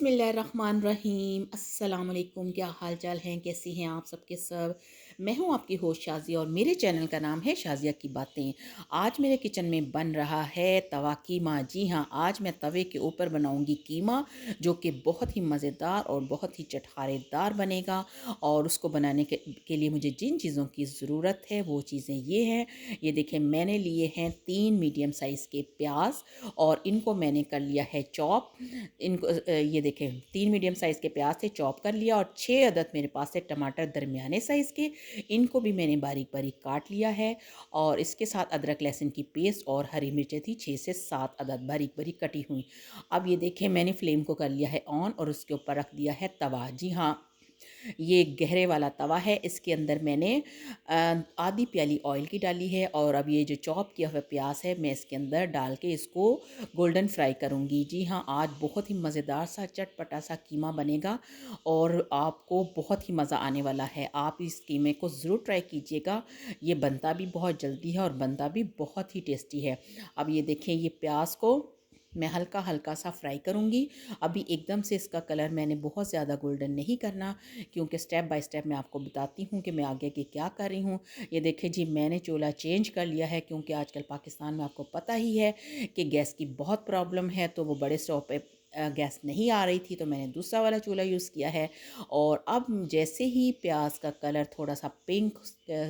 बिस्मिल्लाहिर्रहमानिर्रहीम अस्सलाम वालेकुम। क्या हाल चाल हैं, कैसी हैं आप सबके सब। मैं हूं आपकी होस्ट शाज़िया और मेरे चैनल का नाम है शाज़िया की बातें। आज मेरे किचन में बन रहा है तवा कीमा। जी हाँ, आज मैं तवे के ऊपर बनाऊंगी कीमा, जो कि बहुत ही मज़ेदार और बहुत ही चटखारेदार बनेगा। और उसको बनाने के लिए मुझे जिन चीज़ों की ज़रूरत है वो चीज़ें ये हैं। ये देखें, मैंने लिए हैं 3 मीडियम साइज़ के प्याज और इनको मैंने कर लिया है चॉप। इनको ये देखें, 3 मीडियम साइज़ के प्याज थे, चॉप कर लिया। और 6 अदद मेरे पास है टमाटर दरमियाने साइज़ के, इनको भी मैंने बारीक बारीक काट लिया है। और इसके साथ अदरक लहसुन की पेस्ट और हरी मिर्चें थी 6 से 7 अदद बारीक बारीक कटी हुई। अब ये देखें, मैंने फ्लेम को कर लिया है ऑन और उसके ऊपर रख दिया है तवा। जी हाँ, ये गहरे वाला तवा है। इसके अंदर मैंने आधी प्याली ऑयल की डाली है। और अब ये जो चॉप किया हुआ प्याज है मैं इसके अंदर डाल के इसको गोल्डन फ्राई करूँगी। जी हाँ, आज बहुत ही मज़ेदार सा चटपटा सा कीमा बनेगा और आपको बहुत ही मज़ा आने वाला है। आप इस कीमे को ज़रूर ट्राई कीजिएगा। ये बनता भी बहुत जल्दी है और बनता भी बहुत ही टेस्टी है। अब ये देखें, ये प्याज को मैं हल्का हल्का सा फ्राई करूँगी। अभी एकदम से इसका कलर मैंने बहुत ज़्यादा गोल्डन नहीं करना, क्योंकि स्टेप बाय स्टेप मैं आपको बताती हूँ कि मैं आगे के क्या कर रही हूँ। ये देखिए जी, मैंने चूल्हा चेंज कर लिया है, क्योंकि आजकल पाकिस्तान में आपको पता ही है कि गैस की बहुत प्रॉब्लम है। तो वो बड़े स्टोव पे गैस नहीं आ रही थी, तो मैंने दूसरा वाला चूल्हा यूज़ किया है। और अब जैसे ही प्याज का कलर थोड़ा सा पिंक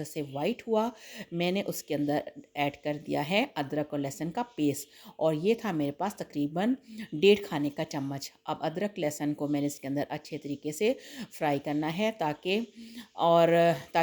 से वाइट हुआ, मैंने उसके अंदर ऐड कर दिया है अदरक और लहसुन का पेस्ट। और ये था मेरे पास तकरीबन 1.5 खाने का चम्मच। अब अदरक लहसुन को मैंने इसके अंदर अच्छे तरीके से फ्राई करना है, ताकि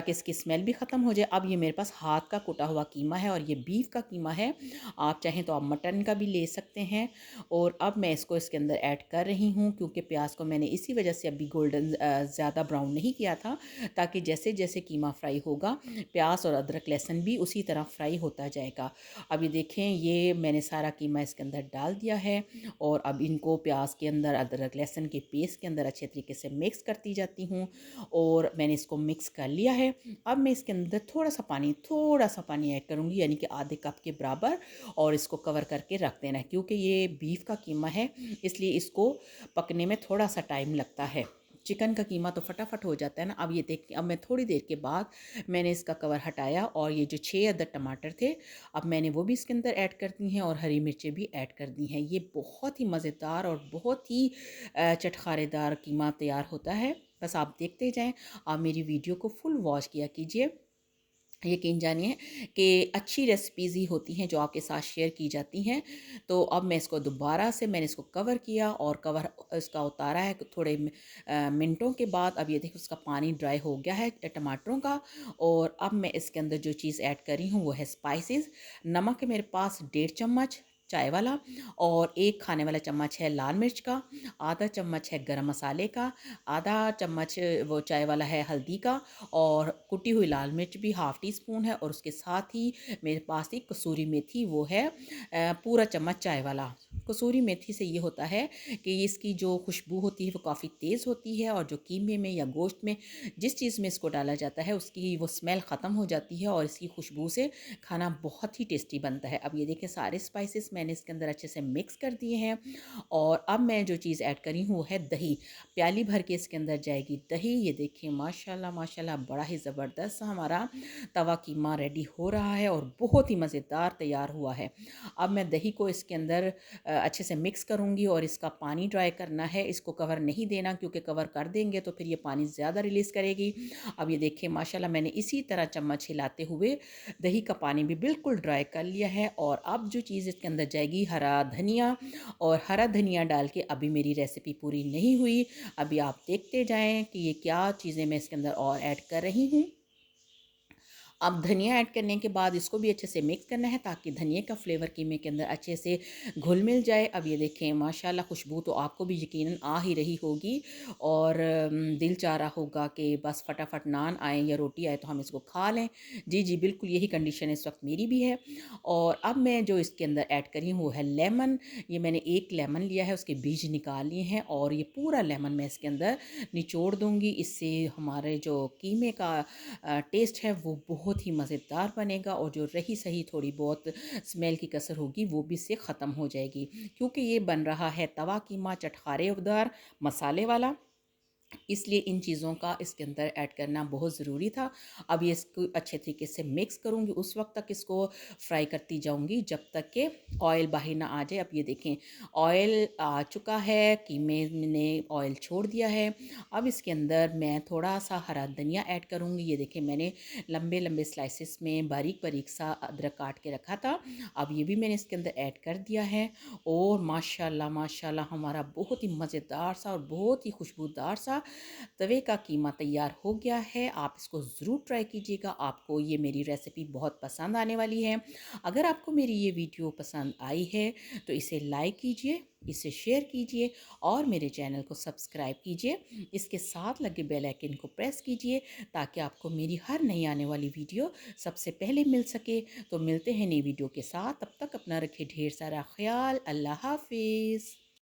इसकी स्मेल भी ख़त्म हो जाए। अब ये मेरे पास हाथ का कुटा हुआ कीमा है और ये बीफ का कीमा है। आप चाहें तो आप मटन का भी ले सकते हैं। और अब मैं इसको इसके अंदर ऐड कर रही हूँ, क्योंकि प्याज को मैंने इसी वजह से अभी गोल्डन ज़्यादा ब्राउन नहीं किया था, ताकि जैसे जैसे कीमा फ्राई होगा प्याज और अदरक लहसुन भी उसी तरह फ्राई होता जाएगा। अब ये देखें, ये मैंने सारा कीमा इसके अंदर डाल दिया है। और अब इनको प्याज के अंदर अदरक लहसुन के पेस्ट के अंदर अच्छे तरीके से मिक्स करती जाती हूँ। और मैंने इसको मिक्स कर लिया है। अब मैं इसके अंदर थोड़ा सा पानी ऐड करूँगी, यानी कि आधे कप के बराबर। और इसको कवर करके रख देना है, क्योंकि ये बीफ का कीमा है, इसलिए इसको पकने में थोड़ा सा टाइम लगता है। चिकन का कीमा तो फटाफट हो जाता है ना। अब ये देख, अब मैं थोड़ी देर के बाद मैंने इसका कवर हटाया और ये जो 6 अदद टमाटर थे, अब मैंने वो भी इसके अंदर ऐड कर दी हैं और हरी मिर्चें भी ऐड कर दी हैं। ये बहुत ही मज़ेदार और बहुत ही चटखारेदार कीमा तैयार होता है। बस आप देखते जाएं। आप मेरी वीडियो को फुल वॉच किया कीजिए। यकीन जानिए कि अच्छी रेसिपीज़ ही होती हैं जो आपके साथ शेयर की जाती हैं। तो अब मैं इसको दोबारा से मैंने इसको कवर किया और कवर इसका उतारा है थोड़े मिनटों के बाद। अब ये देखो, उसका पानी ड्राई हो गया है टमाटरों का। और अब मैं इसके अंदर जो चीज़ ऐड कर रही हूँ वो है स्पाइसेस। नमक है मेरे पास 1.5 चम्मच चाय वाला, और 1 खाने वाला चम्मच है लाल मिर्च का, आधा चम्मच है गरम मसाले का, आधा चम्मच वो चाय वाला है हल्दी का, और कुटी हुई लाल मिर्च भी हाफ़ टी स्पून है। और उसके साथ ही मेरे पास एक कसूरी मेथी, वो है पूरा चम्मच चाय वाला। कसूरी मेथी से ये होता है कि इसकी जो खुशबू होती है वो काफ़ी तेज़ होती है, और जो कीमे में या गोश्त में जिस चीज़ में इसको डाला जाता है उसकी वो स्मेल ख़त्म हो जाती है और इसकी खुशबू से खाना बहुत ही टेस्टी बनता है। अब ये देखें, सारे स्पाइसेस मैंने इसके अंदर अच्छे से मिक्स कर दिए हैं। और अब मैं जो चीज़ ऐड करी हूँ वो है दही। प्याली भर के इसके अंदर जाएगी दही। ये देखिए, माशाल्लाह माशाल्लाह, बड़ा ही ज़बरदस्त हमारा तवा कीमा रेडी हो रहा है और बहुत ही मज़ेदार तैयार हुआ है। अब मैं दही को इसके अंदर अच्छे से मिक्स करूँगी और इसका पानी ड्राई करना है। इसको कवर नहीं देना, क्योंकि कवर कर देंगे तो फिर ये पानी ज़्यादा रिलीज़ करेगी। अब ये देखिए, माशाल्लाह, मैंने इसी तरह चम्मच हिलाते हुए दही का पानी भी बिल्कुल ड्राई कर लिया है। और अब जो चीज़ इसके अंदर जाएगी, हरा धनिया। और हरा धनिया डाल के अभी मेरी रेसिपी पूरी नहीं हुई। अभी आप देखते जाएं कि ये क्या चीज़ें मैं इसके अंदर और ऐड कर रही हूँ। अब धनिया ऐड करने के बाद इसको भी अच्छे से मिक्स करना है, ताकि धनिया का फ्लेवर कीमे के अंदर अच्छे से घुल मिल जाए। अब ये देखें, माशाल्लाह, खुशबू तो आपको भी यकीनन आ ही रही होगी। और दिल चाह रहा होगा कि बस फटाफट नान आए या रोटी आए तो हम इसको खा लें। जी जी, बिल्कुल यही कंडीशन इस वक्त मेरी भी है। और अब मैं जो इसके अंदर ऐड करी हूँ वो है लेमन। ये मैंने एक लेमन लिया है, उसके बीज निकाल लिए हैं और ये पूरा लेमन मैं इसके अंदर निचोड़ दूँगी। इससे हमारे जो कीमे का टेस्ट है वो बहुत बहुत ही मज़ेदार बनेगा और जो रही सही थोड़ी बहुत स्मेल की कसर होगी वो भी इससे ख़त्म हो जाएगी। क्योंकि ये बन रहा है तवा कीमा चटखारेदार मसाले वाला, इसलिए इन चीज़ों का इसके अंदर ऐड करना बहुत ज़रूरी था। अब ये इसको अच्छे तरीके से मिक्स करूँगी, उस वक़्त तक इसको फ्राई करती जाऊँगी जब तक कि ऑयल बाहर ना आ जाए। अब ये देखें ऑयल आ चुका है, कीमे ने ऑयल छोड़ दिया है। अब इसके अंदर मैं थोड़ा-सा हरा धनिया ऐड करूँगी। ये देखें मैंने लंबे-लंबे स्लाइसेस में बारीक-बारीक सा अदरक काट के रखा था। अब ये भी मैंने इसके अंदर ऐड कर दिया है और माशाल्लाह माशाल्लाह हमारा बहुत ही मज़ेदार सा और बहुत ही खुशबूदार सा तवे का कीमा तैयार हो गया है। आप इसको ज़रूर ट्राई कीजिएगा, आपको ये मेरी रेसिपी बहुत पसंद आने वाली है। अगर आपको मेरी ये वीडियो पसंद आई है तो इसे लाइक कीजिए, इसे शेयर कीजिए और मेरे चैनल को सब्सक्राइब कीजिए। इसके साथ लगे बेल आइकन को प्रेस कीजिए ताकि आपको मेरी हर नई आने वाली वीडियो सबसे पहले मिल सके। तो मिलते हैं नई वीडियो के साथ, तब तक अपना रखिए ढेर सारा ख्याल। अल्लाह हाफिज़।